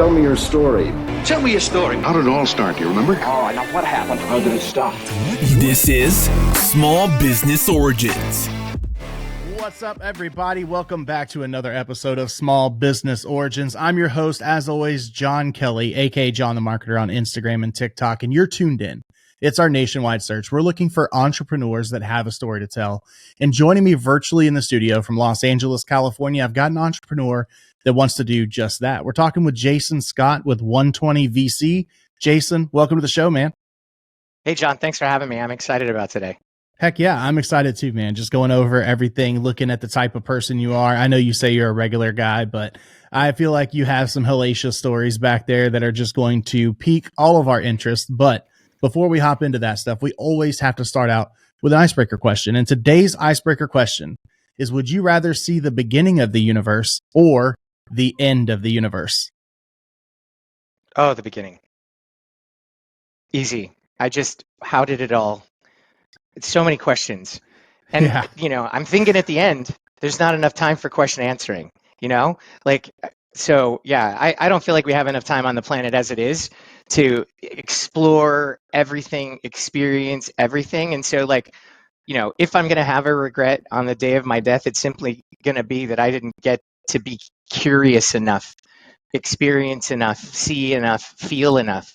Tell me your story. Tell me your story. How did it all start? Do you remember? Oh, now what happened? How did it stop? This is Small Business Origins. What's up, everybody? Welcome back to another episode of Small Business Origins. I'm your host, as always, John Kelley, aka John the Marketer on Instagram and TikTok, and you're tuned in. It's our nationwide search. We're looking for entrepreneurs that have a story to tell. And joining me virtually in the studio from Los Angeles, California, I've got an entrepreneur that wants to do just that. We're talking with Jason Scott with 120 VC. Jason, welcome to the show, man. Hey, John, thanks for having me. I'm excited about today. Heck yeah, I'm excited too, man. Just going over everything, looking at the type of person you are. I know you say you're a regular guy, but I feel like you have some hellacious stories back there that are just going to pique all of our interest. But before we hop into that stuff, we always have to start out with an icebreaker question. And today's icebreaker question is, would you rather see the beginning of the universe or the end of the universe? Oh, the beginning. Easy. How did it all? It's so many questions. And, I'm thinking at the end, there's not enough time for question answering, I don't feel like we have enough time on the planet as it is to explore everything, experience everything. And so if I'm going to have a regret on the day of my death, it's simply going to be that I didn't get to be curious enough, experience enough, see enough, feel enough.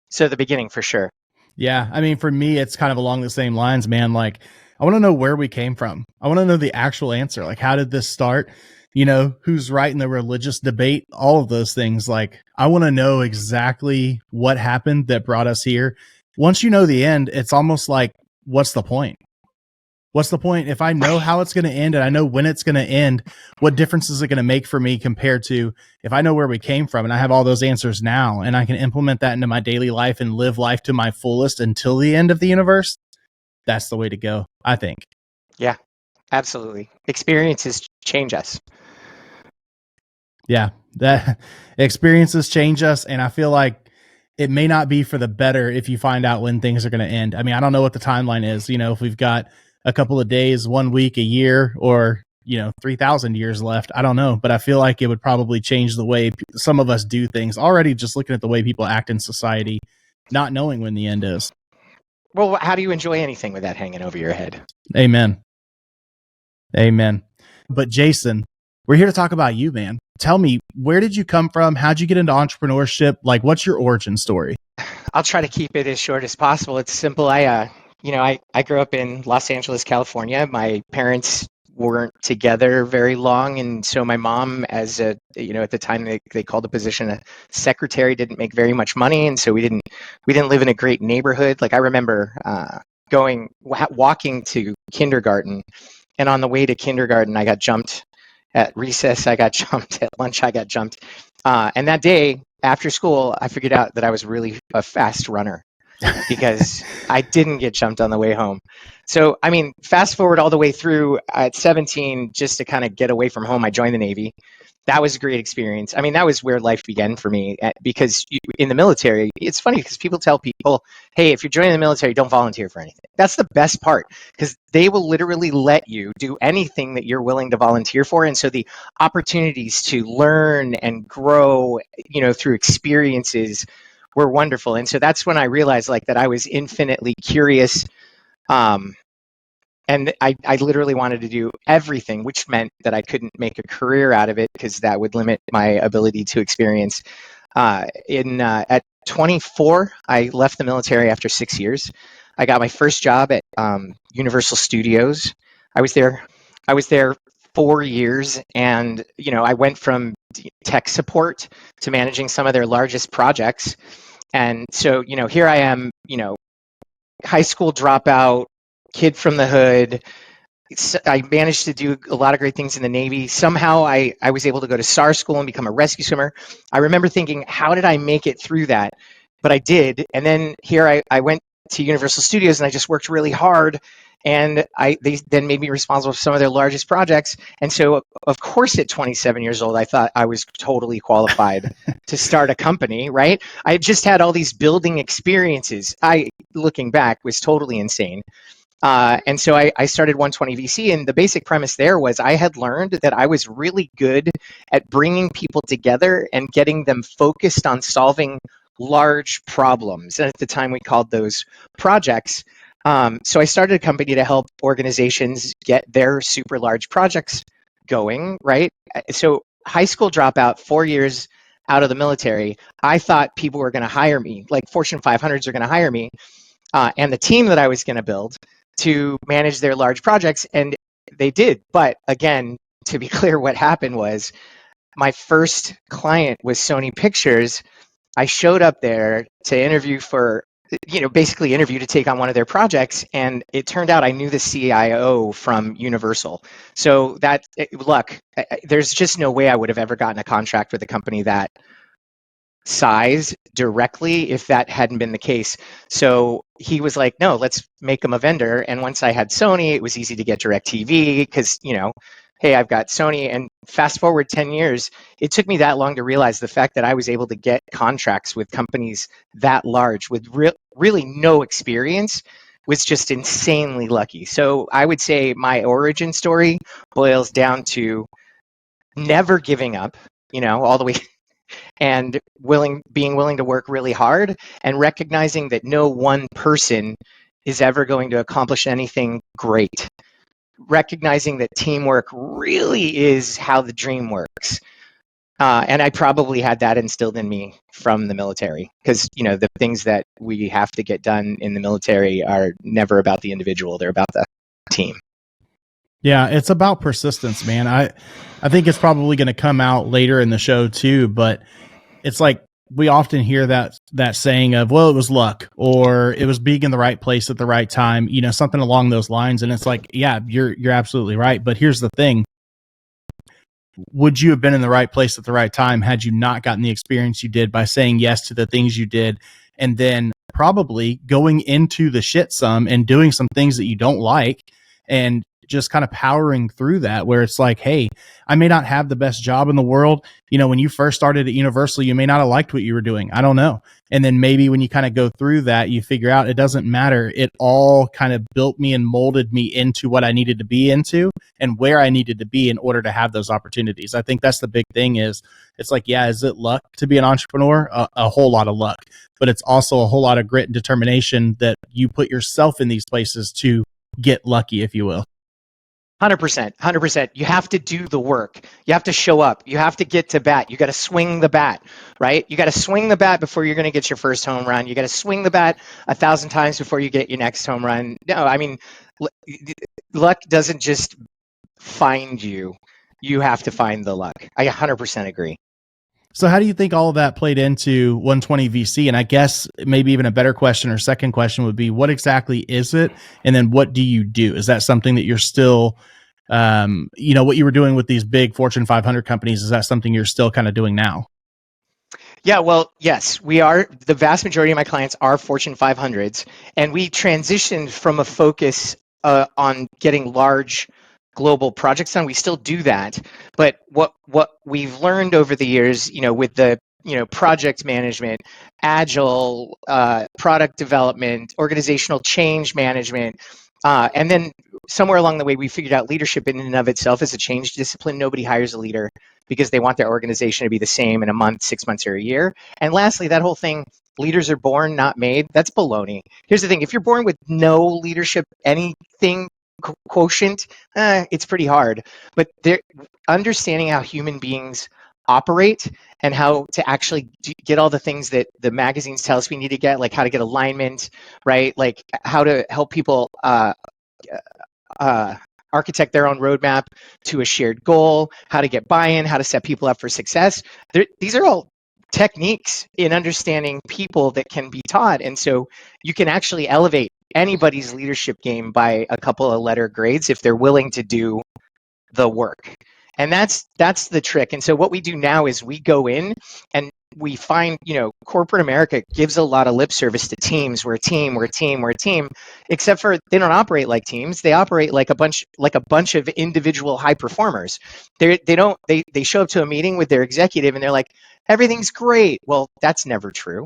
So the beginning for sure. Yeah. I mean, for me, it's kind of along the same lines, man. I want to know where we came from. I want to know the actual answer. How did this start? Who's right in the religious debate, all of those things. I want to know exactly what happened that brought us here. Once you know the end, it's almost like, what's the point? What's the point? If I know how it's going to end and I know when it's going to end, what difference is it going to make for me compared to if I know where we came from and I have all those answers now and I can implement that into my daily life and live life to my fullest until the end of the universe? That's the way to go, I think. Yeah, absolutely. Experiences change us. Yeah, that experiences change us. And I feel like it may not be for the better if you find out when things are going to end. I mean, I don't know what the timeline is. If we've got a couple of days, 1 week, a year, or 3,000 years left. I don't know, but I feel like it would probably change the way some of us do things already, just looking at the way people act in society, not knowing when the end is. Well, how do you enjoy anything with that hanging over your head? Amen. But Jason, we're here to talk about you, man. Tell me, where did you come from? How'd you get into entrepreneurship? What's your origin story? I'll try to keep it as short as possible. It's simple. I grew up in Los Angeles, California. My parents weren't together very long. And so my mom, at the time they called the position a secretary, didn't make very much money. And so we didn't live in a great neighborhood. I remember walking to kindergarten, and on the way to kindergarten, I got jumped at recess. I got jumped at lunch. I got jumped. And that day after school, I figured out that I was really a fast runner. Because I didn't get jumped on the way home. So, fast forward all the way through at 17, just to kind of get away from home, I joined the Navy. That was a great experience. That was where life began for me, because in the military, it's funny because people tell people, hey, if you're joining the military, don't volunteer for anything. That's the best part, because they will literally let you do anything that you're willing to volunteer for. And so the opportunities to learn and grow, through experiences were wonderful. And so that's when I realized that I was infinitely curious. And I literally wanted to do everything, which meant that I couldn't make a career out of it because that would limit my ability to experience. At 24, I left the military after 6 years. I got my first job at Universal Studios. I was there 4 years, and I went from tech support to managing some of their largest projects. And so here I am, high school dropout, kid from the hood. I managed to do a lot of great things in the Navy. Somehow I was able to go to SAR school and become a rescue swimmer. I remember thinking, how did I make it through that? But I did. And then here I went to Universal Studios and I just worked really hard. And they then made me responsible for some of their largest projects. And so, of course, at 27 years old, I thought I was totally qualified to start a company, right? I just had all these building experiences. Looking back, was totally insane. And so I started 120 VC, and the basic premise there was I had learned that I was really good at bringing people together and getting them focused on solving large problems. And at the time, we called those projects. So I started a company to help organizations get their super large projects going, right? So high school dropout, 4 years out of the military, I thought people were going to hire me, like Fortune 500s are going to hire me, and the team that I was going to build to manage their large projects, and they did. But again, to be clear, what happened was my first client was Sony Pictures. I showed up there to interview for, basically interview to take on one of their projects, and it turned out I knew the CIO from Universal. So look, there's just no way I would have ever gotten a contract with a company that size directly if that hadn't been the case. So he was like, no, let's make him a vendor. And once I had Sony, it was easy to get DirecTV because, hey, I've got Sony. And fast forward 10 years, it took me that long to realize the fact that I was able to get contracts with companies that large with really no experience was just insanely lucky. So I would say my origin story boils down to never giving up, all the way, and being willing to work really hard, and recognizing that no one person is ever going to accomplish anything great. Recognizing that teamwork really is how the dream works. And I probably had that instilled in me from the military, because the things that we have to get done in the military are never about the individual; they're about the team. Yeah, it's about persistence, man. I think it's probably going to come out later in the show too, but it's like we often hear that saying of, well, it was luck, or it was being in the right place at the right time, something along those lines. And it's like, yeah, you're absolutely right. But here's the thing. Would you have been in the right place at the right time had you not gotten the experience you did by saying yes to the things you did, and then probably going into the shit some and doing some things that you don't like, and just kind of powering through that, where it's like, hey, I may not have the best job in the world. When you first started at Universal, you may not have liked what you were doing. I don't know. And then maybe when you kind of go through that, you figure out it doesn't matter. It all kind of built me and molded me into what I needed to be into and where I needed to be in order to have those opportunities. I think that's the big thing. Is it's like, yeah, is it luck to be an entrepreneur? A whole lot of luck, but it's also a whole lot of grit and determination that you put yourself in these places to get lucky, if you will. 100%. You have to do the work. You have to show up. You have to get to bat. You got to swing the bat, right? You got to swing the bat before you're going to get your first home run. You got to swing the bat 1,000 times before you get your next home run. No, I mean, luck doesn't just find you. You have to find the luck. I 100% agree. So how do you think all of that played into 120 VC? And I guess maybe even a better question or second question would be, what exactly is it? And then what do you do? Is that something that you're still, what you were doing with these big Fortune 500 companies, is that something you're still kind of doing now? Yeah, well, yes, we are. The vast majority of my clients are Fortune 500s, and we transitioned from a focus on getting large global projects done. We still do that, but what we've learned over the years, with the project management, agile, product development, organizational change management, and then somewhere along the way we figured out leadership in and of itself is a change discipline. Nobody hires a leader because they want their organization to be the same in a month, 6 months, or a year. And lastly, that whole thing, leaders are born, not made, that's baloney. Here's the thing: if you're born with no leadership, anything quotient, it's pretty hard. But understanding how human beings operate and how to actually get all the things that the magazines tell us we need to get, like how to get alignment, right? Like how to help people architect their own roadmap to a shared goal, how to get buy-in, how to set people up for success. These are all techniques in understanding people that can be taught. And so you can actually elevate anybody's leadership game by a couple of letter grades if they're willing to do the work. And that's the trick. And so what we do now is we go in and we find, corporate America gives a lot of lip service to teams. We're a team, except for they don't operate like teams. They operate like a bunch of individual high performers. They show up to a meeting with their executive and they're like, everything's great. Well, that's never true,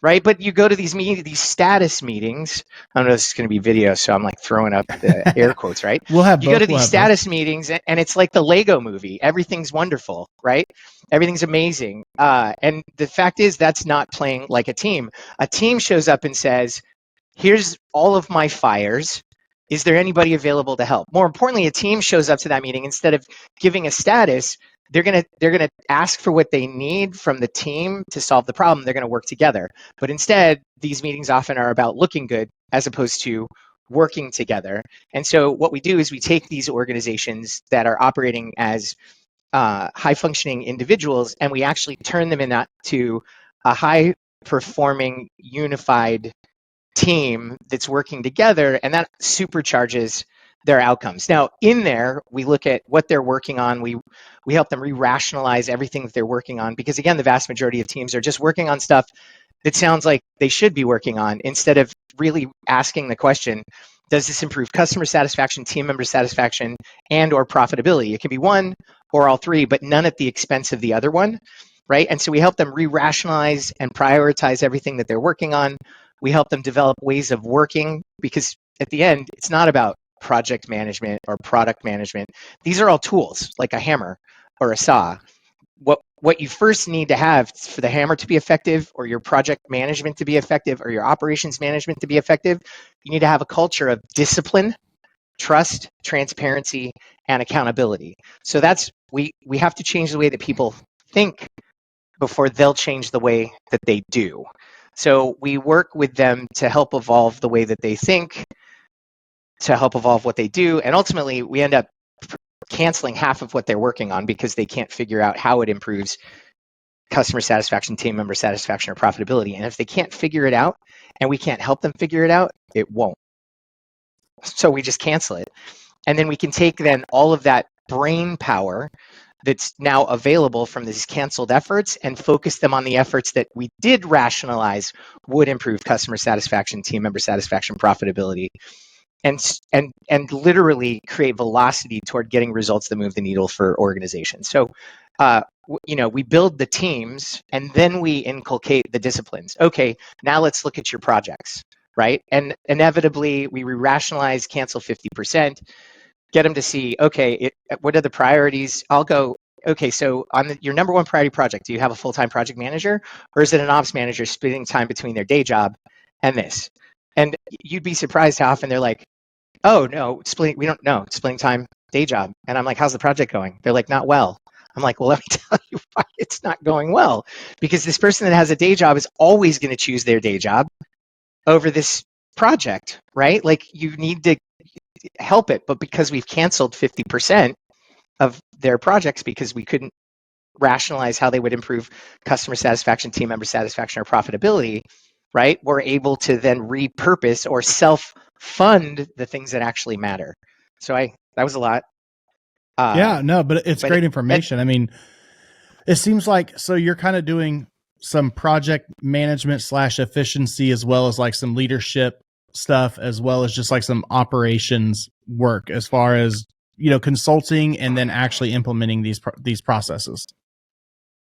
right? But you go to these status meetings. I don't know if this is going to be video, so I'm like throwing up the air quotes, right? We'll have You go both. to these status meetings, and it's like the Lego movie. Everything's wonderful, right? Everything's amazing. And the fact is, that's not playing like a team. A team shows up and says, here's all of my fires. Is there anybody available to help? More importantly, a team shows up to that meeting. Instead of giving a status, they're gonna ask for what they need from the team to solve the problem. They're gonna work together. But instead, these meetings often are about looking good as opposed to working together. And so what we do is we take these organizations that are operating as high functioning individuals, and we actually turn them into a high performing unified team that's working together, and that supercharges their outcomes. Now, in there, we look at what they're working on. We help them re-rationalize everything that they're working on, because again, the vast majority of teams are just working on stuff that sounds like they should be working on, instead of really asking the question, does this improve customer satisfaction, team member satisfaction, and or profitability? It can be one or all three, but none at the expense of the other one, right? And so we help them re-rationalize and prioritize everything that they're working on. We help them develop ways of working, because at the end, it's not about project management or product management. These are all tools, like a hammer or a saw. What you first need to have for the hammer to be effective, or your project management to be effective, or your operations management to be effective, you need to have a culture of discipline, trust, transparency, and accountability. So we have to change the way that people think before they'll change the way that they do. So we work with them to help evolve the way that they think, to help evolve what they do, and ultimately we end up canceling half of what they're working on because they can't figure out how it improves customer satisfaction, team member satisfaction, or profitability. And if they can't figure it out and we can't help them figure it out, it won't. So we just cancel it. And then we can take then all of that brain power that's now available from these canceled efforts and focus them on the efforts that we did rationalize would improve customer satisfaction, team member satisfaction, profitability, and literally create velocity toward getting results that move the needle for organizations. So, we build the teams and then we inculcate the disciplines. Okay, now let's look at your projects, right? And inevitably we rationalize, cancel 50%, get them to see, okay, what are the priorities? I'll go, okay, so on your number one priority project, do you have a full-time project manager, or is it an ops manager splitting time between their day job and this? And you'd be surprised how often they're like, oh no, we don't know, splitting time, day job. And I'm like, how's the project going? They're like, not well. I'm like, well, let me tell you why it's not going well. Because this person that has a day job is always going to choose their day job over this project, right? Like, you need to help it. But because we've canceled 50% of their projects because we couldn't rationalize how they would improve customer satisfaction, team member satisfaction, or profitability, right? We're able to then repurpose or self-fund the things that actually matter. So that was a lot. Yeah, no, but it's great information. I mean, it seems like, so you're kind of doing some project management / efficiency, as well as like some leadership stuff, as well as just like some operations work, as far as, consulting and then actually implementing these processes.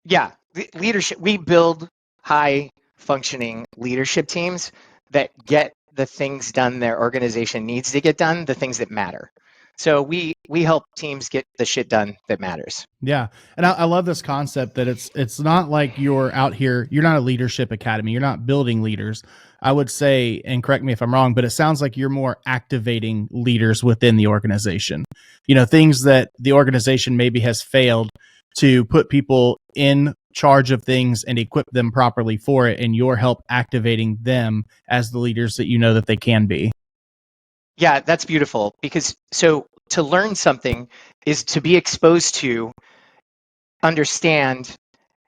Yeah, leadership. We build high functioning leadership teams that get the things done their organization needs to get done, the things that matter. So we help teams get the shit done that matters. Yeah. And I love this concept that it's not like you're out here, you're not a leadership academy, you're not building leaders. I would say, and correct me if I'm wrong, but it sounds like you're more activating leaders within the organization. Things that the organization maybe has failed to put people in charge of things and equip them properly for it, and your help activating them as the leaders that that they can be. Yeah, that's beautiful, because so to learn something is to be exposed to, understand,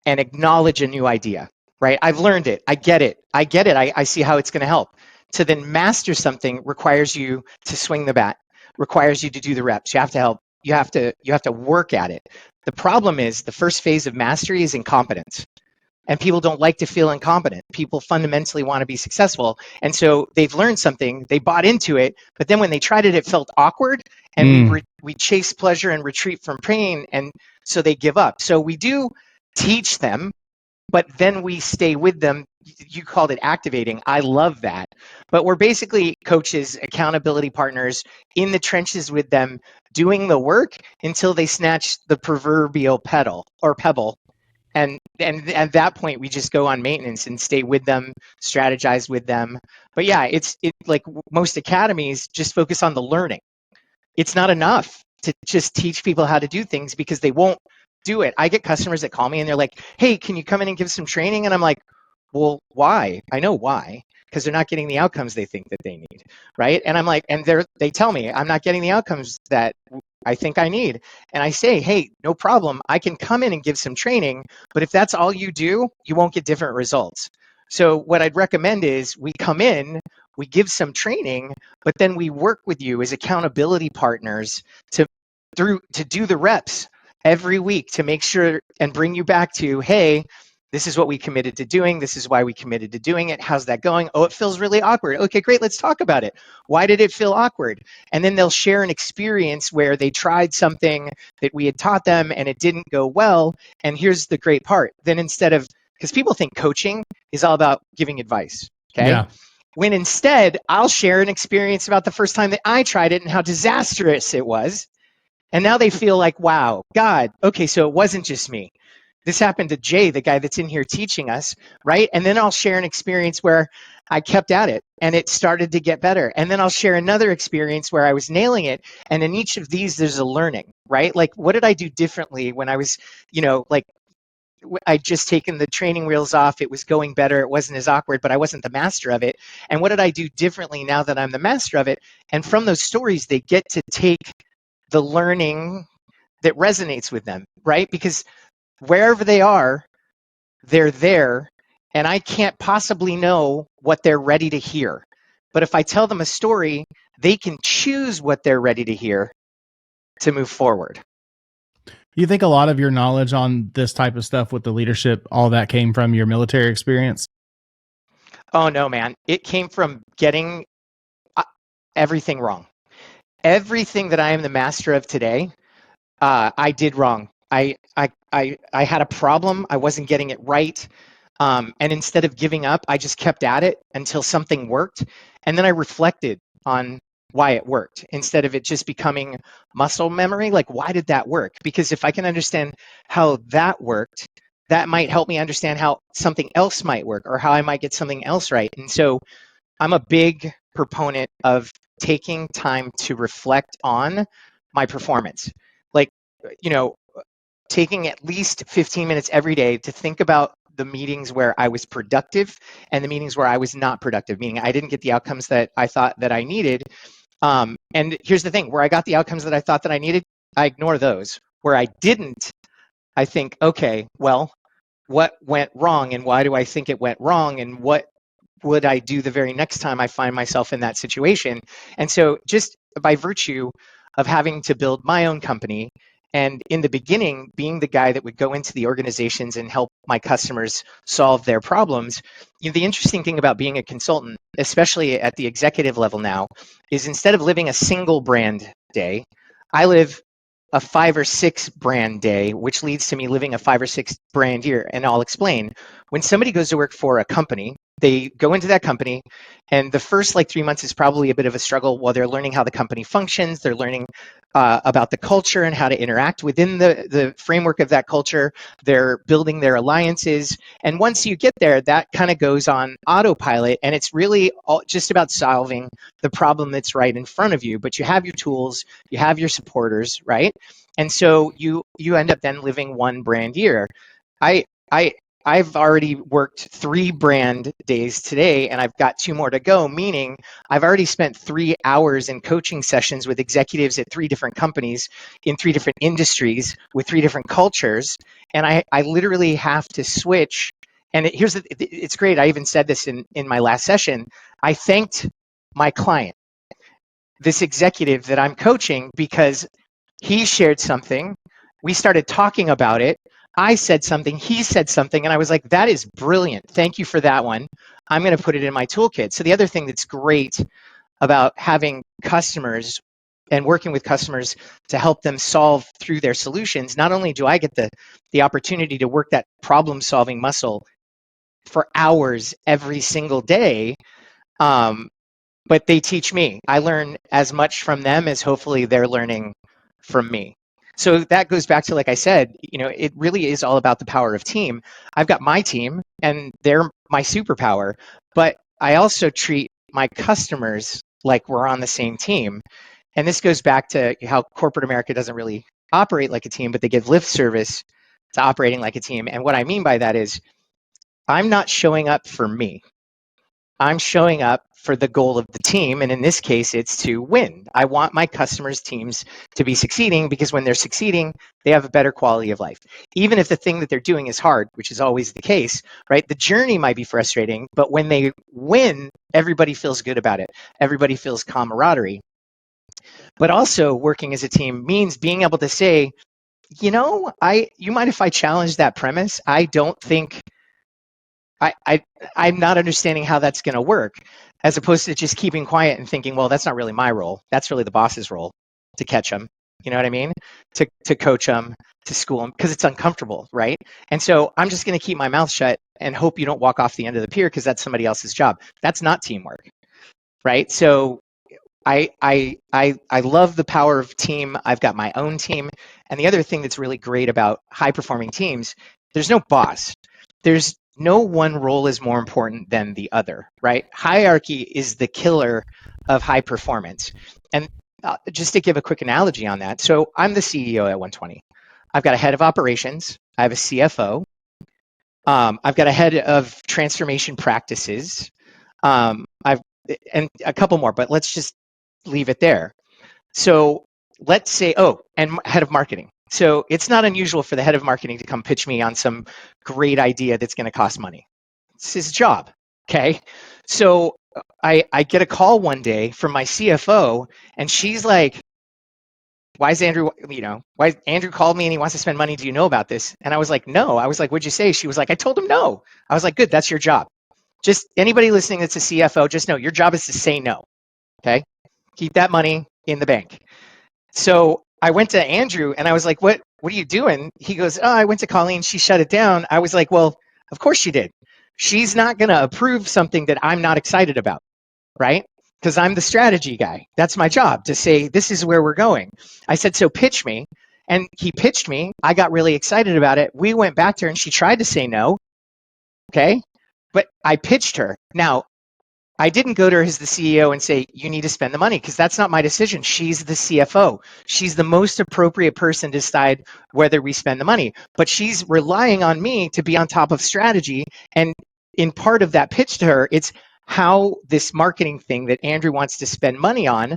and acknowledge a new idea, right? I've learned it. I get it. I see how it's going to help. To then master something requires you to swing the bat, requires you to do the reps. You have to help. You have to work at it. The problem is the first phase of mastery is incompetence. And people don't like to feel incompetent. People fundamentally want to be successful. And so they've learned something, they bought into it, but then when they tried it, it felt awkward. And we chase pleasure and retreat from pain. And so they give up. So we do teach them, but then we stay with them you called it activating. I love that. But we're basically coaches, accountability partners in the trenches with them, doing the work until they snatch the proverbial pedal or pebble. And at that point, we just go on maintenance and stay with them, strategize with them. But yeah, it's like most academies just focus on the learning. It's not enough to just teach people how to do things because they won't do it. I get customers that call me and they're like, hey, can you come in and give some training? And I'm like, well, why? I know why, because they're not getting the outcomes they think that they need, right? And I'm like, and they tell me I'm not getting the outcomes that I think I need. And I say, hey, no problem. I can come in and give some training, but if that's all you do, you won't get different results. So what I'd recommend is we come in, we give some training, but then we work with you as accountability partners to do the reps every week to make sure and bring you back to, hey, this is what we committed to doing. This is why we committed to doing it. How's that going? Oh, it feels really awkward. Okay, great. Let's talk about it. Why did it feel awkward? And then they'll share an experience where they tried something that we had taught them and it didn't go well. And here's the great part. Then instead of, because people think coaching is all about giving advice. Okay. Yeah. When instead I'll share an experience about the first time that I tried it and how disastrous it was. And now they feel like, wow, God, okay, so it wasn't just me. This happened to Jay, the guy that's in here teaching us, right? And then I'll share an experience where I kept at it and it started to get better. And then I'll share another experience where I was nailing it. And in each of these, there's a learning, right? Like, what did I do differently when I was, like, I'd just taken the training wheels off. It was going better. It wasn't as awkward, but I wasn't the master of it. And what did I do differently now that I'm the master of it? And from those stories, they get to take the learning that resonates with them, right? Because wherever they are, they're there, and I can't possibly know what they're ready to hear. But if I tell them a story, they can choose what they're ready to hear to move forward. You think a lot of your knowledge on this type of stuff with the leadership, all that came from your military experience? Oh, no, man. It came from getting everything wrong. Everything that I am the master of today, I did wrong. I had a problem. I wasn't getting it right. And instead of giving up, I just kept at it until something worked. And then I reflected on why it worked instead of it just becoming muscle memory. Like, why did that work? Because if I can understand how that worked, that might help me understand how something else might work or how I might get something else right. And so I'm a big proponent of taking time to reflect on my performance. Like, taking at least 15 minutes every day to think about the meetings where I was productive and the meetings where I was not productive, meaning I didn't get the outcomes that I thought that I needed. And here's the thing, where I got the outcomes that I thought that I needed, I ignore those. Where I didn't, I think, okay, well, what went wrong and why do I think it went wrong and what would I do the very next time I find myself in that situation? And so just by virtue of having to build my own company, and in the beginning, being the guy that would go into the organizations and help my customers solve their problems, the interesting thing about being a consultant, especially at the executive level now, is instead of living a single brand day, I live a 5 or 6 brand day, which leads to me living a 5 or 6 brand year. And I'll explain. When somebody goes to work for a company, they go into that company, and the first 3 months is probably a bit of a struggle while they're learning how the company functions. They're learning about the culture and how to interact within the framework of that culture. They're building their alliances. And once you get there, that kind of goes on autopilot, and it's really just about solving the problem that's right in front of you. But you have your tools, you have your supporters, right? And so you end up then living one brand year. I've already worked 3 brand days today, and I've got 2 more to go, meaning I've already spent 3 hours in coaching sessions with executives at 3 different companies in 3 different industries with 3 different cultures. And I literally have to switch. And it's great. I even said this in my last session. I thanked my client, this executive that I'm coaching, because he shared something. We started talking about it. I said something, he said something, and I was like, that is brilliant. Thank you for that one. I'm going to put it in my toolkit. So the other thing that's great about having customers and working with customers to help them solve through their solutions, not only do I get the opportunity to work that problem-solving muscle for hours every single day. But they teach me. I learn as much from them as hopefully they're learning from me. So that goes back to, like I said, it really is all about the power of team. I've got my team and they're my superpower, but I also treat my customers like we're on the same team. And this goes back to how corporate America doesn't really operate like a team, but they give lip service to operating like a team. And what I mean by that is I'm not showing up for me. I'm showing up for the goal of the team. And in this case, it's to win. I want my customers' teams to be succeeding, because when they're succeeding, they have a better quality of life. Even if the thing that they're doing is hard, which is always the case, right? The journey might be frustrating, but when they win, everybody feels good about it. Everybody feels camaraderie. But also working as a team means being able to say, you mind if I challenge that premise? I don't think I'm not understanding how that's going to work, as opposed to just keeping quiet and thinking, well, that's not really my role. That's really the boss's role to catch them. You know what I mean? To coach them, to school them, because it's uncomfortable, right? And so I'm just going to keep my mouth shut and hope you don't walk off the end of the pier, because that's somebody else's job. That's not teamwork, right? So I love the power of team. I've got my own team. And the other thing that's really great about high performing teams, there's no boss. There's no one role is more important than the other, right? Hierarchy is the killer of high performance. And just to give a quick analogy on that, so I'm the CEO at 120. I've got a head of operations. I have a CFO. I've got a head of transformation practices. And a couple more, but let's just leave it there. So let's say, and head of marketing. So it's not unusual for the head of marketing to come pitch me on some great idea that's going to cost money. It's his job. Okay. So I get a call one day from my CFO, and she's like, why Andrew called me and he wants to spend money. Do you know about this? And I was like, no. I was like, what'd you say? She was like, I told him no. I was like, good. That's your job. Just anybody listening that's a CFO, just know your job is to say no. Okay. Keep that money in the bank. So I went to Andrew and I was like, what are you doing? He goes, I went to Colleen. She shut it down. I was like, well, of course she did. She's not going to approve something that I'm not excited about, right? Because I'm the strategy guy. That's my job, to say, this is where we're going. I said, so pitch me. And he pitched me. I got really excited about it. We went back to her and she tried to say no. Okay. But I pitched her. Now, I didn't go to her as the CEO and say, you need to spend the money, because that's not my decision. She's the CFO. She's the most appropriate person to decide whether we spend the money. But she's relying on me to be on top of strategy. And in part of that pitch to her, it's how this marketing thing that Andrew wants to spend money on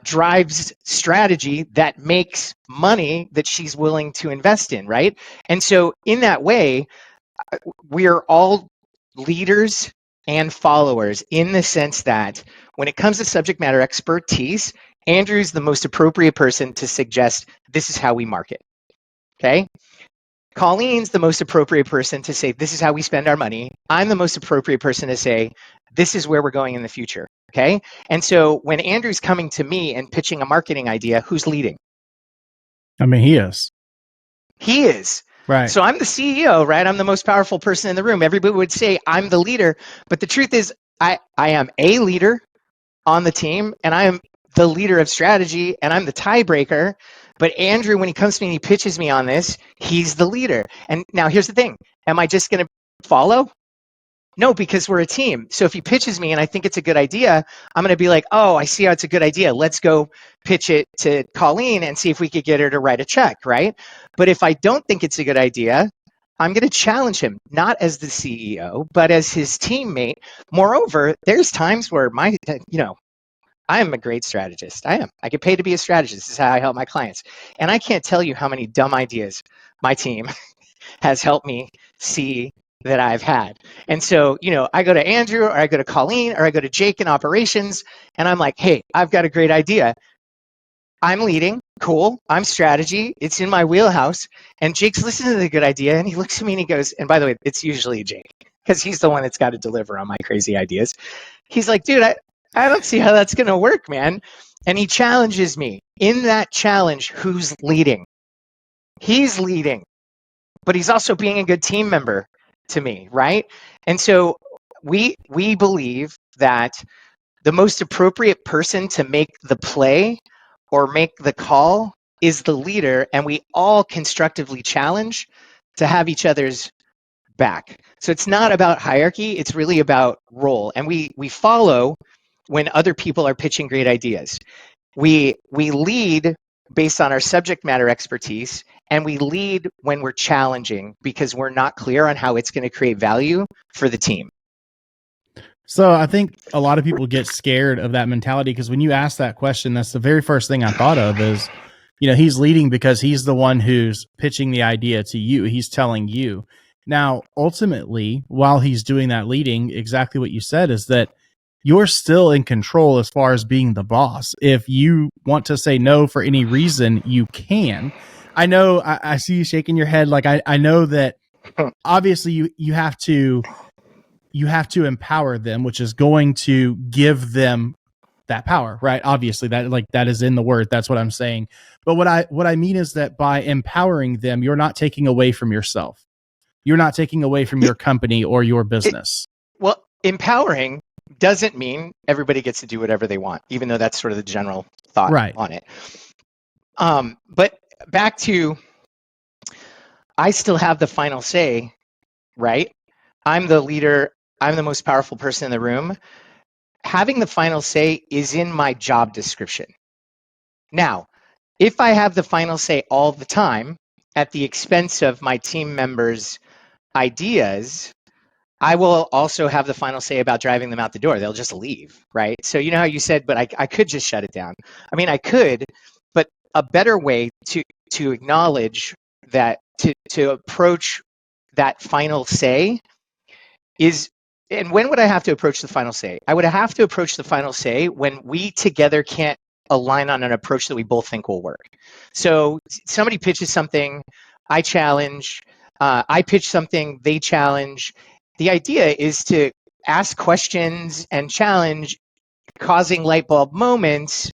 drives strategy that makes money that she's willing to invest in, right? And so in that way, we are all leaders and followers, in the sense that when it comes to subject matter expertise, Andrew's the most appropriate person to suggest this is how we market. Okay. Colleen's the most appropriate person to say this is how we spend our money. I'm the most appropriate person to say this is where we're going in the future. Okay. And so when Andrew's coming to me and pitching a marketing idea, who's leading? I mean, he is. He is. Right. So I'm the CEO, right? I'm the most powerful person in the room. Everybody would say I'm the leader. But the truth is, I am a leader on the team, and I am the leader of strategy, and I'm the tiebreaker. But Andrew, when he comes to me and he pitches me on this, he's the leader. And now here's the thing. Am I just going to follow? No, because we're a team. So if he pitches me and I think it's a good idea, I'm going to be like, oh, I see how it's a good idea. Let's go pitch it to Colleen and see if we could get her to write a check, right? But if I don't think it's a good idea, I'm going to challenge him, not as the CEO, but as his teammate. Moreover, there's times where I am a great strategist. I am. I get paid to be a strategist. This is how I help my clients. And I can't tell you how many dumb ideas my team has helped me see that I've had. And so, I go to Andrew, or I go to Colleen, or I go to Jake in operations, and I'm like, hey, I've got a great idea. I'm leading. Cool. I'm strategy. It's in my wheelhouse. And Jake's listening to the good idea, and he looks at me and he goes, and by the way, it's usually Jake, because he's the one that's got to deliver on my crazy ideas. He's like, dude, I don't see how that's going to work, man. And he challenges me. In that challenge, who's leading? He's leading, but he's also being a good team member. to me, right? And so we believe that the most appropriate person to make the play or make the call is the leader, and we all constructively challenge to have each other's back. So it's not about hierarchy, it's really about role. And we follow when other people are pitching great ideas. We lead based on our subject matter expertise, and we lead when we're challenging because we're not clear on how it's going to create value for the team. So I think a lot of people get scared of that mentality because when you ask that question, that's the very first thing I thought of is, he's leading because he's the one who's pitching the idea to you. He's telling you. Now, ultimately, while he's doing that leading, exactly what you said is that you're still in control as far as being the boss. If you want to say no for any reason, you can. I know I see you shaking your head. Like I know that obviously you have to empower them, which is going to give them that power, right? Obviously that is in the word. That's what I'm saying. But what I mean is that by empowering them, you're not taking away from yourself. You're not taking away from your company or your business. Well, empowering doesn't mean everybody gets to do whatever they want, even though that's sort of the general thought on it. But back to, I still have the final say, right? I'm the leader. I'm the most powerful person in the room. Having the final say is in my job description. Now, if I have the final say all the time at the expense of my team members' ideas, I will also have the final say about driving them out the door. They'll just leave, right? So you know how you said, but I could just shut it down. I mean, I could, but a better way to acknowledge that, to approach that final say is, and when would I have to approach the final say? I would have to approach the final say when we together can't align on an approach that we both think will work. So somebody pitches something, I challenge, I pitch something, they challenge. The idea is to ask questions and challenge, causing light bulb moments.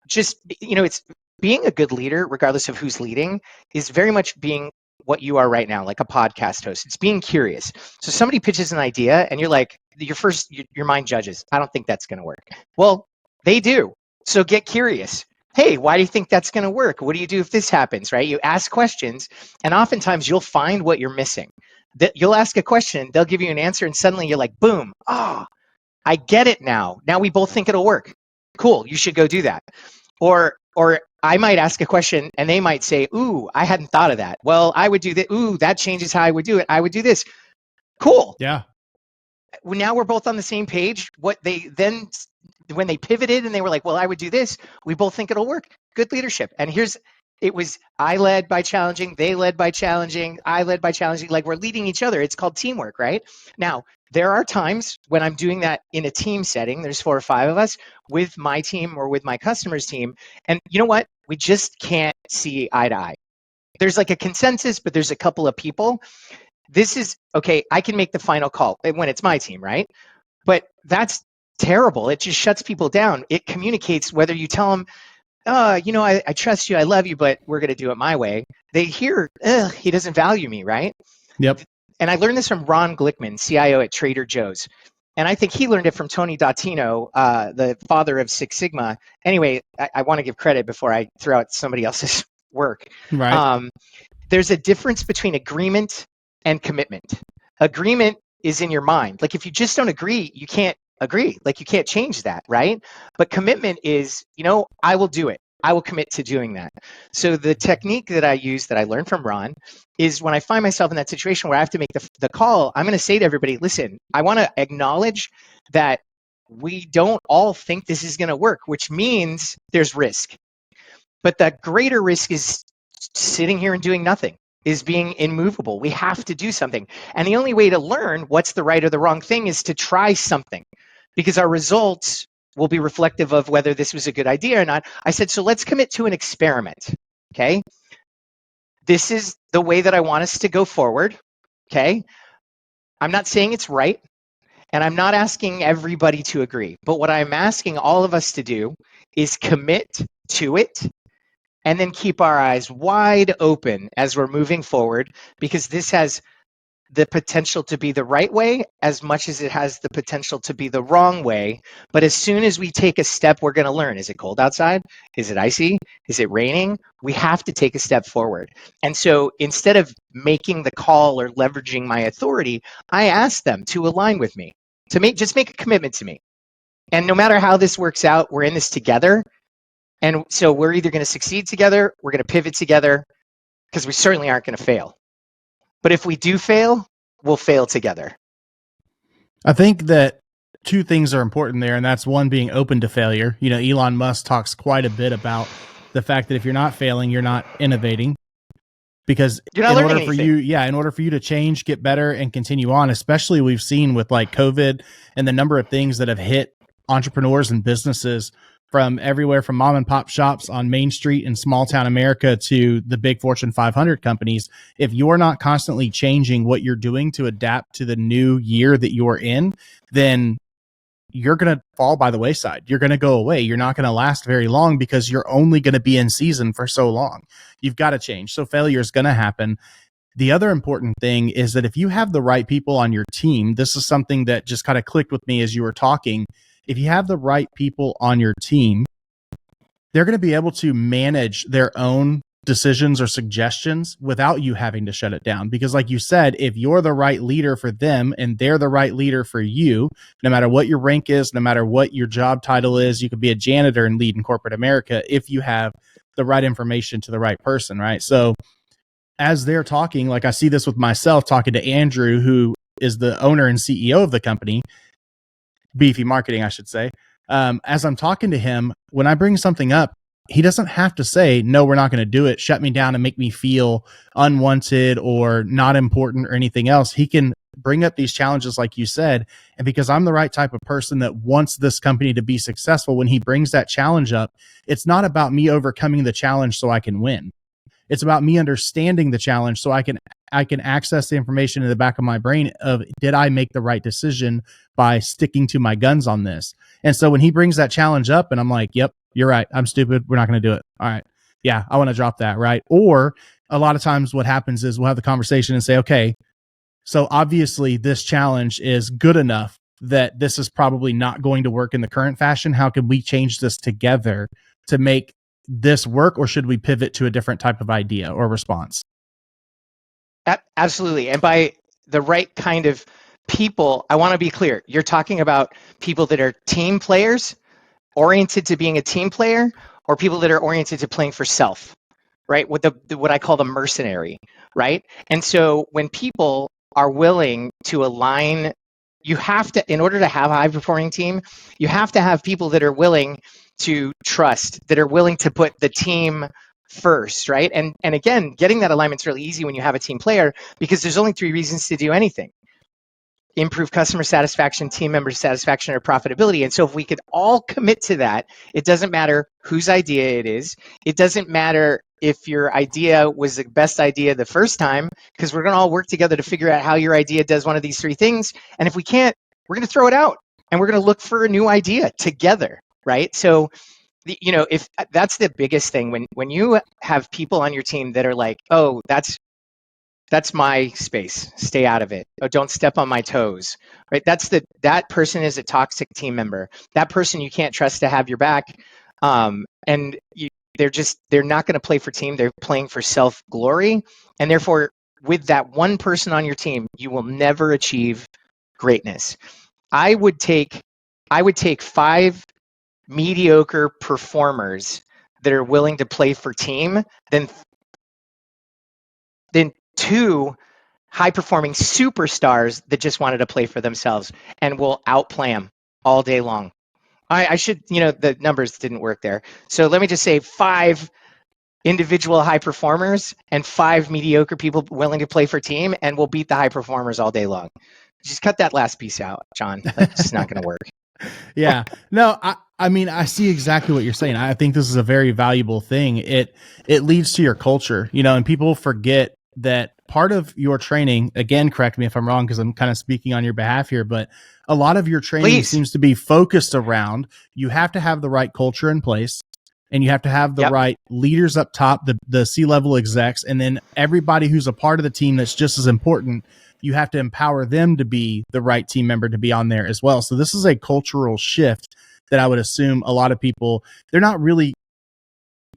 Just, it's being a good leader, regardless of who's leading, is very much being what you are right now, like a podcast host. It's being curious. So somebody pitches an idea and you're like, your mind judges. I don't think that's going to work. Well, they do. So get curious. Hey, why do you think that's going to work? What do you do if this happens, right? You ask questions, and oftentimes you'll find what you're missing. You'll ask a question, they'll give you an answer, and suddenly you're like, boom, I get it now. Now we both think it'll work. Cool, you should go do that. Or I might ask a question and they might say, ooh, I hadn't thought of that. Well, I would do that. Ooh, that changes how I would do it. I would do this. Cool. Yeah. Well, now we're both on the same page. What they then, when they pivoted and they were like, well, I would do this, we both think it'll work. Good leadership. And it was I led by challenging, they led by challenging, I led by challenging, like we're leading each other. It's called teamwork, right? Now, there are times when I'm doing that in a team setting, there's 4 or 5 of us with my team or with my customer's team. And you know what? We just can't see eye to eye. There's like a consensus, but there's a couple of people. This is, okay, I can make the final call when it's my team, right? But that's terrible. It just shuts people down. It communicates whether you tell them, I trust you, I love you, but we're going to do it my way. They hear, he doesn't value me, right? Yep. And I learned this from Ron Glickman, CIO at Trader Joe's. And I think he learned it from Tony D'Attino, the father of Six Sigma. Anyway, I want to give credit before I throw out somebody else's work. Right. There's a difference between agreement and commitment. Agreement is in your mind. Like if you just don't agree, you can't agree. Like you can't change that, right? But commitment is, I will do it. I will commit to doing that. So the technique that I use that I learned from Ron is when I find myself in that situation where I have to make the call, I'm going to say to everybody, listen, I want to acknowledge that we don't all think this is going to work, which means there's risk. But the greater risk is sitting here and doing nothing, is being immovable. We have to do something. And the only way to learn what's the right or the wrong thing is to try something, because our results will be reflective of whether this was a good idea or not. I said, so let's commit to an experiment, okay? This is the way that I want us to go forward, okay? I'm not saying it's right, and I'm not asking everybody to agree, but what I'm asking all of us to do is commit to it and then keep our eyes wide open as we're moving forward, because this has the potential to be the right way as much as it has the potential to be the wrong way. But as soon as we take a step, we're going to learn. Is it cold outside? Is it icy? Is it raining? We have to take a step forward. And so instead of making the call or leveraging my authority, I ask them to align with me, to just make a commitment to me. And no matter how this works out, we're in this together. And so we're either going to succeed together, we're going to pivot together, because we certainly aren't going to fail. But if we do fail, we'll fail together. I think that two things are important there, and that's one, being open to failure. You know, Elon Musk talks quite a bit about the fact that if you're not failing, you're not innovating. Because you're not in order anything. for you, in order for you to change, get better, and continue on, especially we've seen with like COVID and the number of things that have hit entrepreneurs and businesses from everywhere from mom and pop shops on Main Street in small town America to the big Fortune 500 companies. If you're not constantly changing what you're doing to adapt to the new year that you're in, then you're going to fall by the wayside. You're going to go away. You're not going to last very long because you're only going to be in season for so long. You've got to change. So failure is going to happen. The other important thing is that if you have the right people on your team, this is something that just kind of clicked with me as you were talking. If you have the right people on your team, they're going to be able to manage their own decisions or suggestions without you having to shut it down. Because like you said, if you're the right leader for them and they're the right leader for you, no matter what your rank is, no matter what your job title is, you could be a janitor and lead in corporate America if you have the right information to the right person, right? So as they're talking, like I see this with myself talking to Andrew, who is the owner and CEO of the company, Beefy Marketing, I should say. As I'm talking to him, when I bring something up, he doesn't have to say, no, we're not going to do it, shut me down and make me feel unwanted or not important or anything else. He can bring up these challenges, like you said. And because I'm the right type of person that wants this company to be successful, when he brings that challenge up, it's not about me overcoming the challenge so I can win. It's about me understanding the challenge so I can access the information in the back of my brain of, did I make the right decision by sticking to my guns on this? And so when he brings that challenge up and I'm like, yep, you're right, I'm stupid, we're not going to do it. All right. Yeah, I want to drop that, right? Or a lot of times what happens is we'll have the conversation and say, okay, so obviously this challenge is good enough that this is probably not going to work in the current fashion. How can we change this together to make this work, or should we pivot to a different type of idea or response? Absolutely. And by the right kind of people, I want to be clear. You're talking about people that are team players, oriented to being a team player, or people that are oriented to playing for self, right? What I call the mercenary, right? And so when people are willing to align, you have to, in order to have a high performing team, you have to have people that are willing to trust, that are willing to put the team first, right? And again, getting that alignment's really easy when you have a team player, because there's only 3 reasons to do anything: improve customer satisfaction, team member satisfaction, or profitability. And so if we could all commit to that, it doesn't matter whose idea it is. It doesn't matter if your idea was the best idea the first time, because we're going to all work together to figure out how your idea does one of these 3 things. And if we can't, we're going to throw it out and we're going to look for a new idea together, right? So, if that's the biggest thing, when you have people on your team that are like, oh, that's my space, stay out of it. Oh, don't step on my toes, right? That person is a toxic team member. That person you can't trust to have your back. And they're not going to play for team. They're playing for self-glory. And therefore, with that one person on your team, you will never achieve greatness. I would take 5 mediocre performers that are willing to play for team, then 2 high-performing superstars that just wanted to play for themselves, and will outplay them all day long. I should, the numbers didn't work there. So let me just say 5 individual high performers and 5 mediocre people willing to play for team, and we'll beat the high performers all day long. Just cut that last piece out, John. That's not going to work. Yeah. No, I mean, I see exactly what you're saying. I think this is a very valuable thing. It leads to your culture, and people forget that part of your training, again, correct me if I'm wrong, because I'm kind of speaking on your behalf here, but a lot of your training seems to be focused around, you have to have the right culture in place. and you have to have the Yep. right leaders up top, the C-level execs, and then everybody who's a part of the team that's just as important. You have to empower them to be the right team member to be on there as well. So this is a cultural shift that I would assume a lot of people, they're not really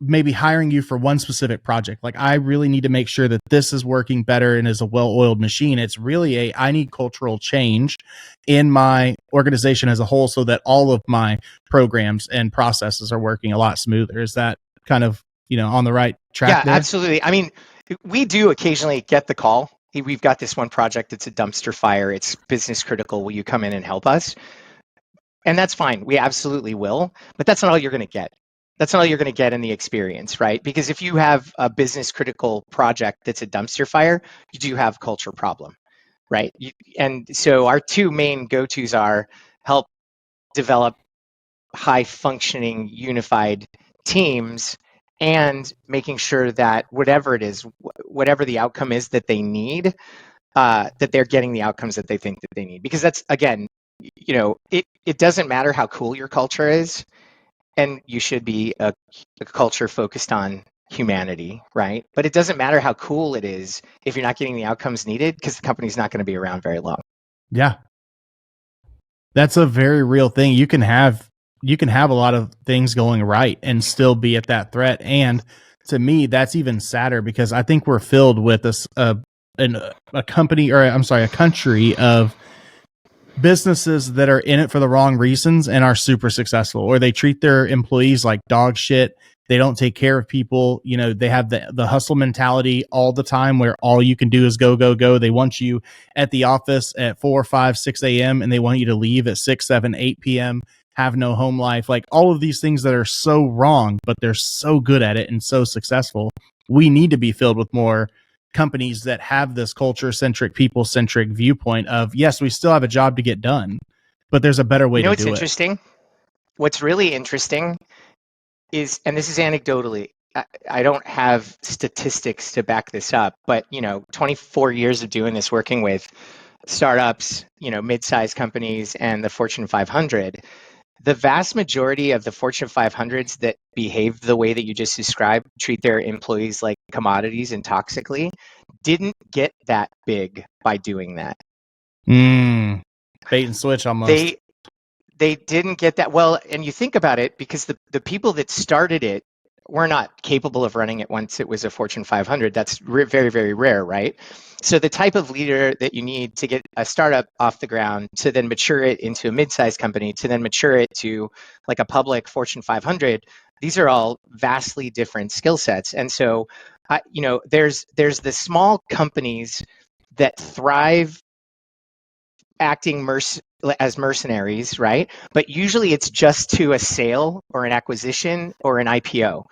maybe hiring you for one specific project. Like, I really need to make sure that this is working better and is a well-oiled machine. It's really I need cultural change in my organization as a whole so that all of my programs and processes are working a lot smoother. Is that kind of, on the right track? Yeah, there? absolutely. I mean, we do occasionally get the call. Hey, we've got this one project. It's a dumpster fire. It's business critical. Will you come in and help us? And that's fine. We absolutely will. But that's not all you're going to get. That's not all you're going to get in the experience, right? Because if you have a business critical project that's a dumpster fire, you do have a culture problem, right? And so our two main go-tos are help develop high functioning unified teams and making sure that whatever it is, whatever the outcome is that they need, that they're getting the outcomes that they think that they need. Because that's, again, it doesn't matter how cool your culture is, and you should be a culture focused on humanity, right? But it doesn't matter how cool it is if you're not getting the outcomes needed, because the company's not going to be around very long. Yeah. That's a very real thing. You can have a lot of things going right and still be at that threat. And to me, that's even sadder because I think we're filled with a country of businesses that are in it for the wrong reasons and are super successful, or they treat their employees like dog shit. They don't take care of people. They have the hustle mentality all the time where all you can do is go, go, go. They want you at the office at 4, 5, 6 a.m. and they want you to leave at 6, 7, 8 p.m., have no home life. Like, all of these things that are so wrong, but they're so good at it and so successful. We need to be filled with more companies that have this culture-centric, people-centric viewpoint of, yes, we still have a job to get done, but there's a better way to do it. What's interesting? What's really interesting is, and this is anecdotally, I don't have statistics to back this up, but 24 years of doing this, working with startups, mid-sized companies, and the Fortune 500. The vast majority of the Fortune 500s that behave the way that you just described, treat their employees like commodities and toxically, didn't get that big by doing that. Bait and switch almost. They didn't get that well, and you think about it, because the people that started it were not capable of running it once it was a Fortune 500. That's very, very rare, right? So the type of leader that you need to get a startup off the ground, to then mature it into a mid-sized company, to then mature it to like a public Fortune 500, these are all vastly different skill sets. And so, there's the small companies that thrive acting as mercenaries, right? But usually it's just to a sale or an acquisition or an IPO.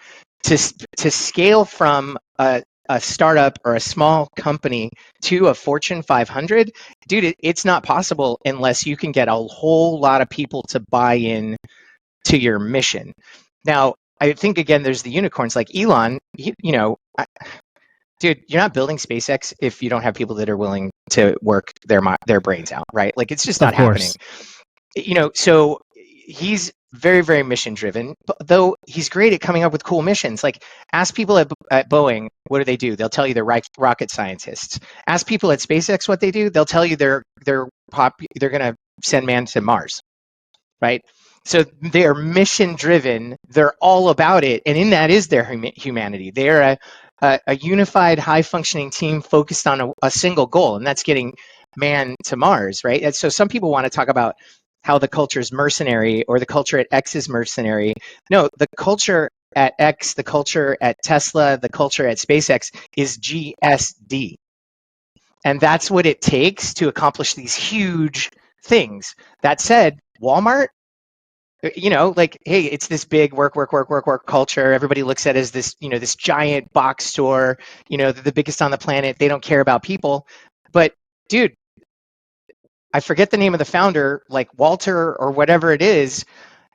To scale from a startup or a small company to a Fortune 500, dude, it's not possible unless you can get a whole lot of people to buy in to your mission. Now, I think, again, there's the unicorns like Elon. Dude, you're not building SpaceX if you don't have people that are willing to work their brains out, right? Like, it's just not happening. So he's very, very mission driven, though he's great at coming up with cool missions. Like, ask people at Boeing, what do? They'll tell you they're rocket scientists. Ask people at SpaceX what they do. They'll tell you they're going to send man to Mars, right? So they're mission driven. They're all about it, and in that is their humanity. They're a unified, high functioning team focused on a single goal, and that's getting man to Mars, right? And so some people want to talk about how the culture is mercenary or the culture at X is mercenary. No, the culture at X, the culture at Tesla, the culture at SpaceX is GSD. And that's what it takes to accomplish these huge things. That said, Walmart, like, hey, it's this big work culture. Everybody looks at it as this, this giant box store, the biggest on the planet. They don't care about people. But dude, I forget the name of the founder, like Walter or whatever it is.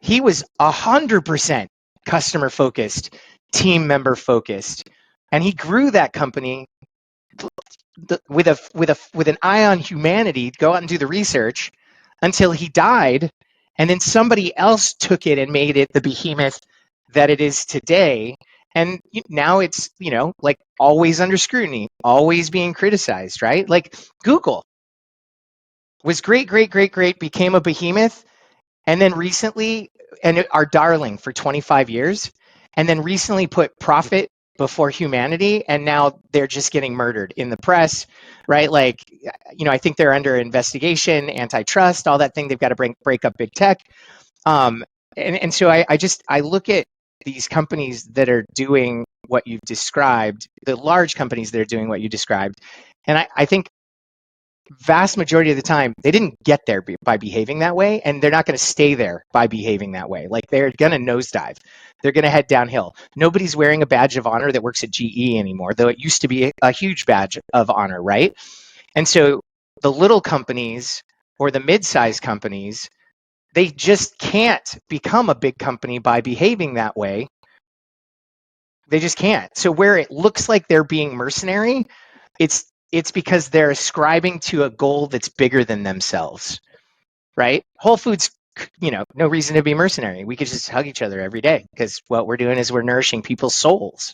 He was 100% customer focused, team member focused, and he grew that company with an eye on humanity. Go out and do the research until he died. And then somebody else took it and made it the behemoth that it is today. And now it's, like always under scrutiny, always being criticized, right? Like Google was great, great, great, great, became a behemoth. And then recently, and our darling for 25 years, and then recently put profit before humanity. And now they're just getting murdered in the press, right? Like, I think they're under investigation, antitrust, all that thing. They've got to break up big tech. And so I look at these companies that are doing what you've described, the large companies that are doing what you described. And I think vast majority of the time, they didn't get there by behaving that way, and they're not going to stay there by behaving that way. Like they're going to nosedive. They're going to head downhill. Nobody's wearing a badge of honor that works at GE anymore, though it used to be a huge badge of honor, right? And so the little companies or the mid-sized companies, they just can't become a big company by behaving that way. They just can't. So where it looks like they're being mercenary, it's because they're ascribing to a goal that's bigger than themselves, right? Whole Foods, no reason to be mercenary. We could just hug each other every day because what we're doing is we're nourishing people's souls.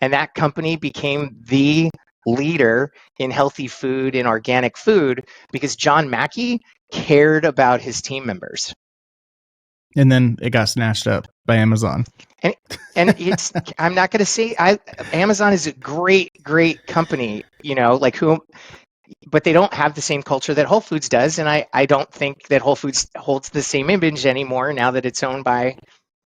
And that company became the leader in healthy food and organic food because John Mackey cared about his team members. And then it got snatched up by Amazon. And it's, I'm not going to say Amazon is a great, great company, but they don't have the same culture that Whole Foods does. And I don't think that Whole Foods holds the same image anymore now that it's owned by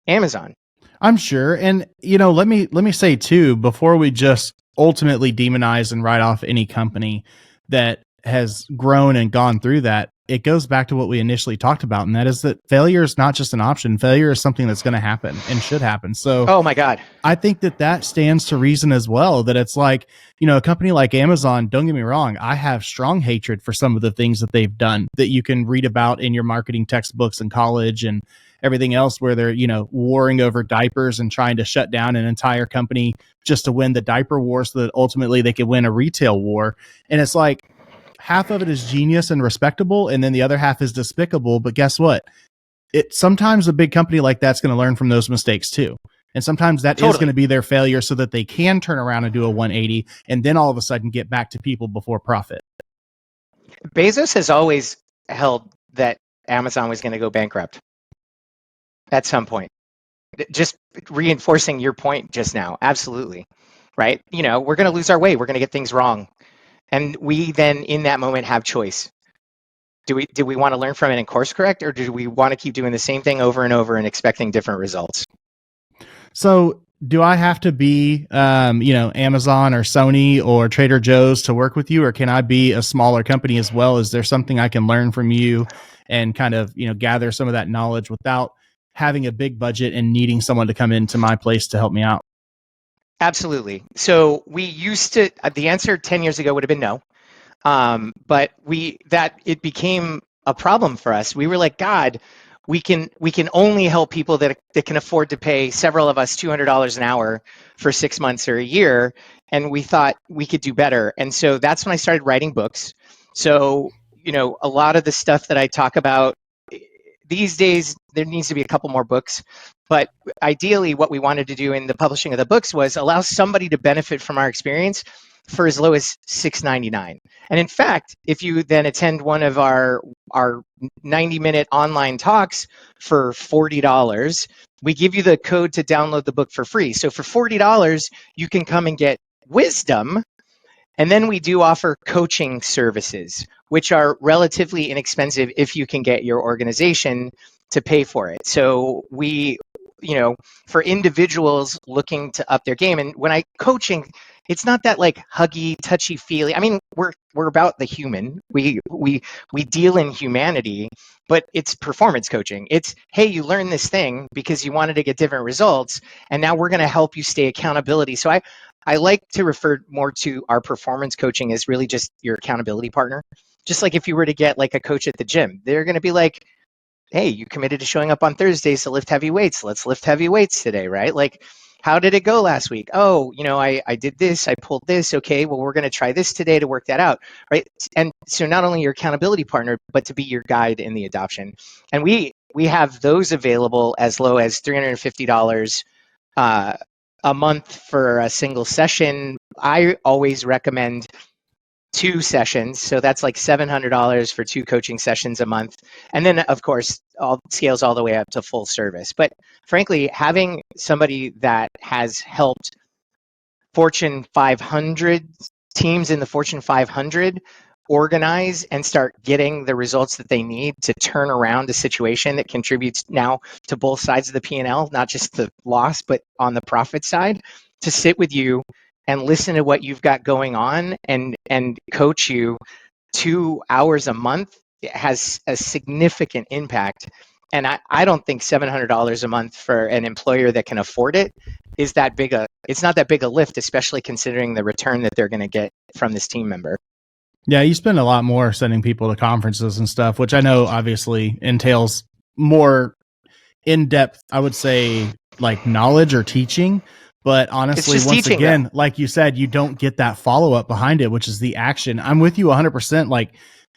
Amazon. I'm sure. And, let me say too, before we just ultimately demonize and write off any company that has grown and gone through that, it goes back to what we initially talked about. And that is that failure is not just an option. Failure is something that's going to happen and should happen. So, oh my God, I think that stands to reason as well, that it's like, a company like Amazon, don't get me wrong, I have strong hatred for some of the things that they've done that you can read about in your marketing textbooks in college and everything else, where they're, warring over diapers and trying to shut down an entire company just to win the diaper war so that ultimately they could win a retail war. And it's like, half of it is genius and respectable, and then the other half is despicable. But guess what? Sometimes a big company like that's going to learn from those mistakes too. And sometimes that is going to be their failure so that they can turn around and do a 180 and then all of a sudden get back to people before profit. Bezos has always held that Amazon was going to go bankrupt at some point. Just reinforcing your point just now. Absolutely. Right? We're going to lose our way. We're going to get things wrong. And we then, in that moment, have choice. Do we want to learn from it and course correct, or do we want to keep doing the same thing over and over and expecting different results? So, do I have to be, Amazon or Sony or Trader Joe's to work with you, or can I be a smaller company as well? Is there something I can learn from you and kind of, gather some of that knowledge without having a big budget and needing someone to come into my place to help me out? Absolutely. So we used to, the answer 10 years ago would have been no. But it became a problem for us. We were like, God, we can only help people that can afford to pay several of us $200 an hour for 6 months or a year. And we thought we could do better. And so that's when I started writing books. So, a lot of the stuff that I talk about these days, there needs to be a couple more books. But ideally, what we wanted to do in the publishing of the books was allow somebody to benefit from our experience for as low as $6.99. And in fact, if you then attend one of our 90-minute online talks for $40, we give you the code to download the book for free. So for $40, you can come and get wisdom. And then we do offer coaching services, which are relatively inexpensive if you can get your organization to pay for it. So we, for individuals looking to up their game, and when I coaching, it's not that like huggy, touchy feely. I mean, we're about the human. We deal in humanity, but it's performance coaching. It's, hey, you learned this thing because you wanted to get different results, and now we're going to help you stay accountability. So I like to refer more to our performance coaching as really just your accountability partner. Just like if you were to get like a coach at the gym, they're going to be like, hey, you committed to showing up on Thursdays to lift heavy weights. Let's lift heavy weights today, right? Like, how did it go last week? Oh, I did this, I pulled this. Okay, well, we're going to try this today to work that out, right? And so not only your accountability partner, but to be your guide in the adoption. And we have those available as low as $350 a month for a single session. I always recommend 2 sessions. So that's like $700 for 2 coaching sessions a month. And then, of course, all scales all the way up to full service. But frankly, having somebody that has helped Fortune 500 teams in the Fortune 500 organize and start getting the results that they need to turn around a situation that contributes now to both sides of the P&L, not just the loss, but on the profit side, to sit with you and listen to what you've got going on and coach you 2 hours a month has a significant impact. And I don't think $700 a month for an employer that can afford it is that big it's not that big a lift, especially considering the return that they're going to get from this team member. Yeah, you spend a lot more sending people to conferences and stuff, which I know obviously entails more in-depth, I would say, like knowledge or teaching. But honestly, once again, though, like you said, you don't get that follow-up behind it, which is the action. I'm with you 100%. Like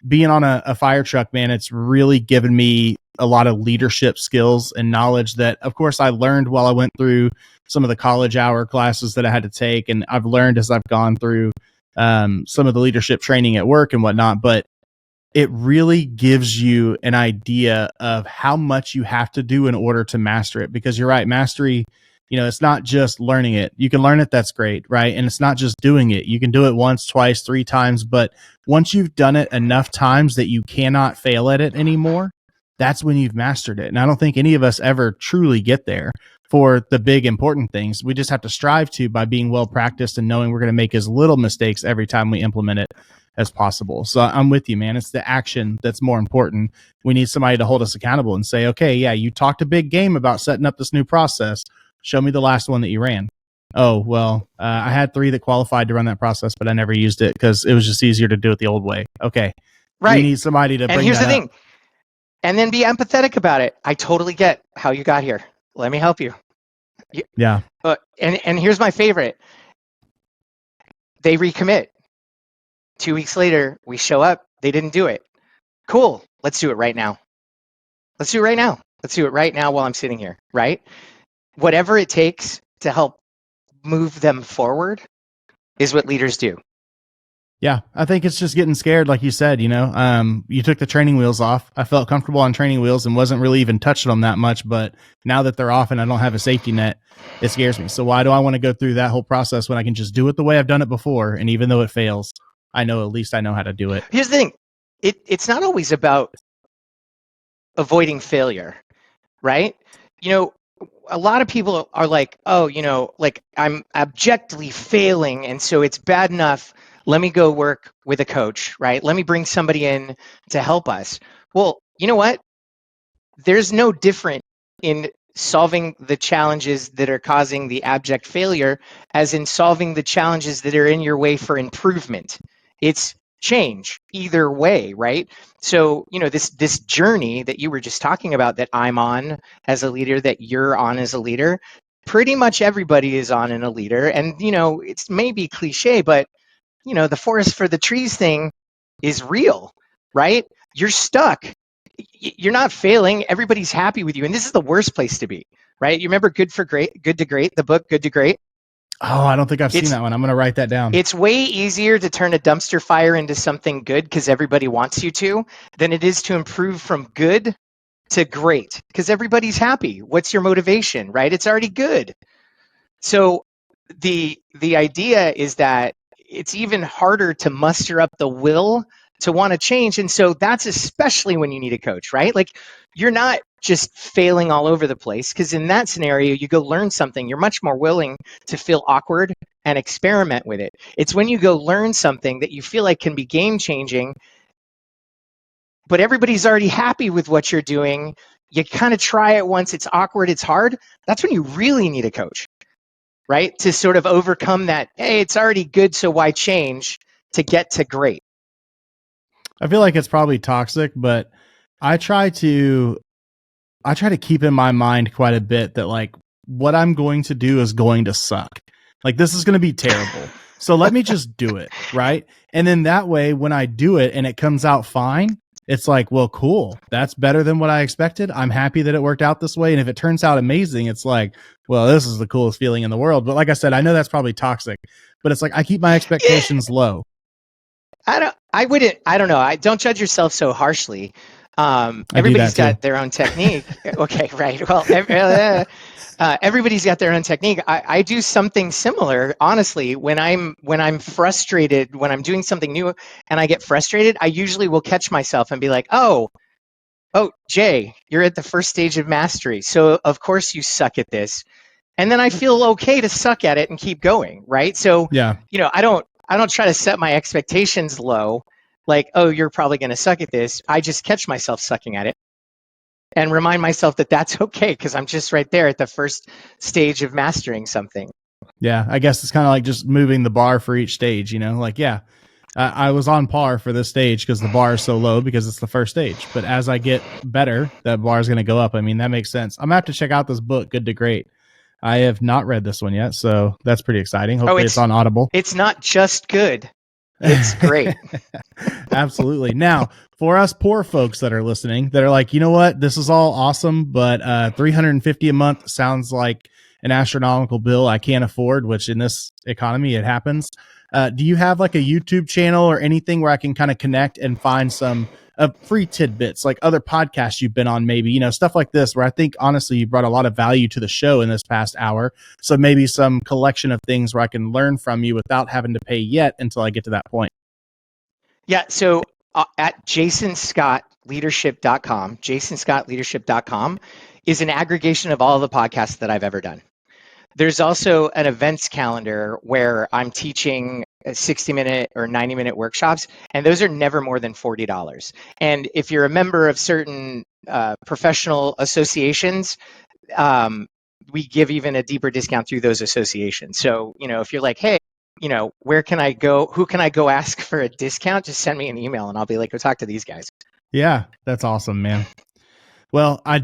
being on a fire truck, man, it's really given me a lot of leadership skills and knowledge that, of course, I learned while I went through some of the college hour classes that I had to take. And I've learned as I've gone through some of the leadership training at work and whatnot. But it really gives you an idea of how much you have to do in order to master it. Because you're right, mastery, it's not just learning it. You can learn it. That's great. Right. And it's not just doing it. You can do it once, twice, 3 times. But once you've done it enough times that you cannot fail at it anymore, that's when you've mastered it. And I don't think any of us ever truly get there for the big important things. We just have to strive to by being well practiced and knowing we're going to make as little mistakes every time we implement it as possible. So I'm with you, man. It's the action that's more important. We need somebody to hold us accountable and say, okay, yeah, you talked a big game about setting up this new process. Show me the last one that you ran. Oh, well, I had 3 that qualified to run that process, but I never used it because it was just easier to do it the old way. Okay. Right. We need somebody to bring that up. And here's the thing. And then be empathetic about it. I totally get how you got here. Let me help you. Yeah. And here's my favorite. They recommit. 2 weeks later, we show up. They didn't do it. Cool. Let's do it right now. Let's do it right now. Let's do it right now while I'm sitting here, right? Whatever it takes to help move them forward is what leaders do. Yeah, I think it's just getting scared, like you said, you took the training wheels off. I felt comfortable on training wheels and wasn't really even touching them that much. But now that they're off and I don't have a safety net, it scares me. So why do I want to go through that whole process when I can just do it the way I've done it before? And even though it fails, I know at least I know how to do it. Here's the thing. It's not always about avoiding failure, right? A lot of people are like, oh, like I'm abjectly failing. And so it's bad enough. Let me go work with a coach, right? Let me bring somebody in to help us. Well, you know what? There's no different in solving the challenges that are causing the abject failure as in solving the challenges that are in your way for improvement. It's change either way, right? So, this journey that you were just talking about that I'm on as a leader, that you're on as a leader, pretty much everybody is on in a leader. And, it's maybe cliche, but the forest for the trees thing is real, right? You're stuck. You're not failing. Everybody's happy with you. And this is the worst place to be, right? You remember Good to Great, the book Good to Great? Oh, I don't think I've seen that one. I'm going to write that down. It's way easier to turn a dumpster fire into something good because everybody wants you to than it is to improve from good to great because everybody's happy. What's your motivation, right? It's already good. So the idea is that it's even harder to muster up the will to want to change. And so that's especially when you need a coach, right? Like you're not just failing all over the place because in that scenario, you go learn something. You're much more willing to feel awkward and experiment with it. It's when you go learn something that you feel like can be game changing, but everybody's already happy with what you're doing. You kind of try it once, it's awkward, it's hard. That's when you really need a coach, right? To sort of overcome that, hey, it's already good, so why change, to get to great. I feel like it's probably toxic, but I try to keep in my mind quite a bit that like what I'm going to do is going to suck. Like this is going to be terrible. So let me just do it. Right. And then that way, when I do it and it comes out fine, it's like, well, cool. That's better than what I expected. I'm happy that it worked out this way. And if it turns out amazing, it's like, well, this is the coolest feeling in the world. But like I said, I know that's probably toxic, but it's like, I keep my expectations low. I don't know. I don't judge yourself so harshly. Everybody's got their own technique. Okay, right. Well, everybody's got their own technique. I do something similar, honestly. When I'm frustrated, when I'm doing something new and I get frustrated, I usually will catch myself and be like, oh, Jay, you're at the first stage of mastery. So of course you suck at this. And then I feel okay to suck at it and keep going, right? So, yeah, I don't try to set my expectations low, like, oh, you're probably going to suck at this. I just catch myself sucking at it and remind myself that that's okay because I'm just right there at the first stage of mastering something. Yeah, I guess it's kind of like just moving the bar for each stage, like, yeah, I was on par for this stage because the bar is so low because it's the first stage. But as I get better, that bar is going to go up. I mean, that makes sense. I'm going to have to check out this book, Good to Great. I have not read this one yet, so that's pretty exciting. Hopefully it's on Audible. It's not just good. It's great. Absolutely. Now, for us poor folks that are listening, that are like, you know what, this is all awesome, but $350 a month sounds like an astronomical bill I can't afford, which in this economy, it happens. Do you have like a YouTube channel or anything where I can kind of connect and find some free tidbits, like other podcasts you've been on, maybe, stuff like this, where I think honestly you brought a lot of value to the show in this past hour. So maybe some collection of things where I can learn from you without having to pay yet until I get to that point. Yeah. So at jasonscottleadership.com, jasonscottleadership.com is an aggregation of all the podcasts that I've ever done. There's also an events calendar where I'm teaching 60-minute or 90-minute workshops, and those are never more than $40. And if you're a member of certain professional associations, we give even a deeper discount through those associations. So, if you're like, hey, where can I go? Who can I go ask for a discount? Just send me an email and I'll be like, go talk to these guys. Yeah, that's awesome, man. Well, I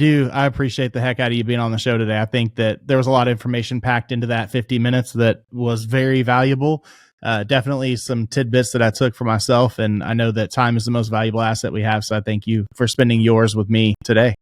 appreciate the heck out of you being on the show today. I think that there was a lot of information packed into that 50 minutes that was very valuable. Definitely some tidbits that I took for myself. And I know that time is the most valuable asset we have. So I thank you for spending yours with me today.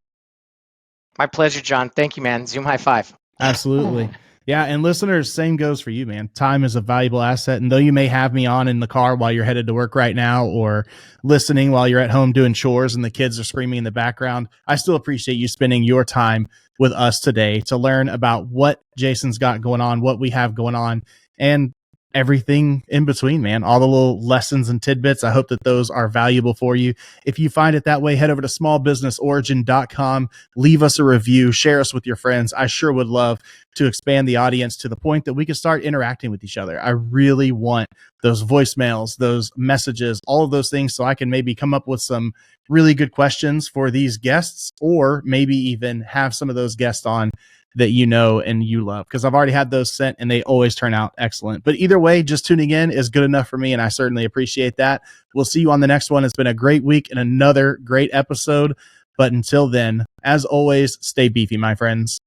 My pleasure, John. Thank you, man. Zoom high five. Absolutely. Yeah. And listeners, same goes for you, man. Time is a valuable asset. And though you may have me on in the car while you're headed to work right now, or listening while you're at home doing chores and the kids are screaming in the background, I still appreciate you spending your time with us today to learn about what Jason's got going on, what we have going on, and everything in between, man. All the little lessons and tidbits. I hope that those are valuable for you. If you find it that way, head over to smallbusinessorigin.com, leave us a review, share us with your friends. I sure would love to expand the audience to the point that we can start interacting with each other. I really want those voicemails, those messages, all of those things, so I can maybe come up with some really good questions for these guests, or maybe even have some of those guests on that you know and you love, because I've already had those sent and they always turn out excellent. But either way, just tuning in is good enough for me, and I certainly appreciate that. We'll see you on the next one. It's been a great week and another great episode. But until then, as always, stay beefy, my friends.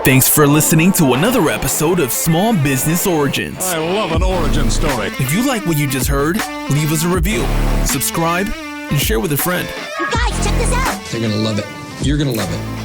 Thanks for listening to another episode of Small Business Origins. I love an origin story. If you like what you just heard, leave us a review, subscribe, and share with a friend. You guys, check this out. They're going to love it. You're going to love it.